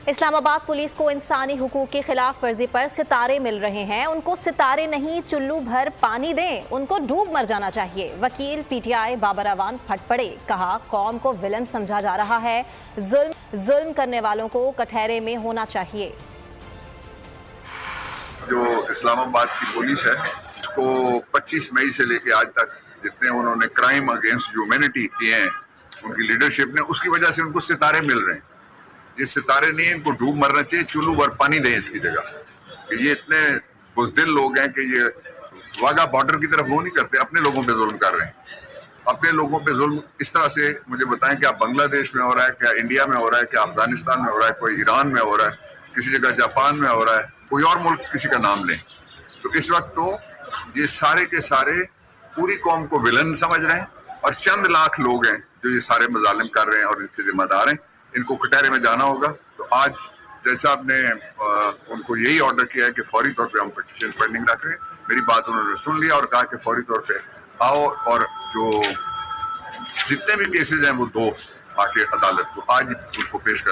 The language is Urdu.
اسلام آباد پولیس کو انسانی حقوق کی خلاف ورزی پر ستارے مل رہے ہیں. ان کو ستارے نہیں چلو بھر پانی دیں, ان کو ڈوب مر جانا چاہیے. وکیل P T I Babar Awan پھٹ پڑے, کہا قوم کو ولن سمجھا جا رہا ہے, ظلم کرنے والوں کو کٹہرے میں ہونا چاہیے. جو اسلام آباد کی پولیس ہے اس کو 25 مئی سے لے کے آج تک جتنے انہوں نے کرائم اگینسٹ ہیومینٹی کیے ہیں ان کی لیڈرشپ نے, اس کی وجہ سے ان کو ستارے مل رہے ہیں. یہ ستارے نہیں, ان کو ڈوب مرنا چاہیے, چلو بھر پانی دیں اس کی جگہ. یہ اتنے بزدل لوگ ہیں کہ یہ واگا بارڈر کی طرف وہ نہیں کرتے, اپنے لوگوں پہ ظلم کر رہے ہیں. اپنے لوگوں پہ ظلم اس طرح سے مجھے بتائیں کیا بنگلہ دیش میں ہو رہا ہے, کیا انڈیا میں ہو رہا ہے, کیا افغانستان میں ہو رہا ہے, کوئی ایران میں ہو رہا ہے, کسی جگہ جاپان میں ہو رہا ہے, کوئی اور ملک کسی کا نام لیں. تو اس وقت تو یہ سارے کے سارے پوری قوم کو ولن سمجھ رہے ہیں, اور چند لاکھ لوگ ہیں جو یہ سارے مظالم کر رہے ہیں اور ان کے ذمہ دار ہیں. ان کو کٹہرے میں جانا ہوگا. تو آج جج صاحب نے ان کو یہی آرڈر کیا ہے کہ فوری طور پہ ہم پٹیشن پینڈنگ رکھ رہے ہیں. میری بات انہوں نے سن لیا اور کہا کہ فوری طور پہ آؤ, اور جو جتنے بھی کیسز ہیں وہ 2 آ کے عدالت کو آج ان کو پیش کرنے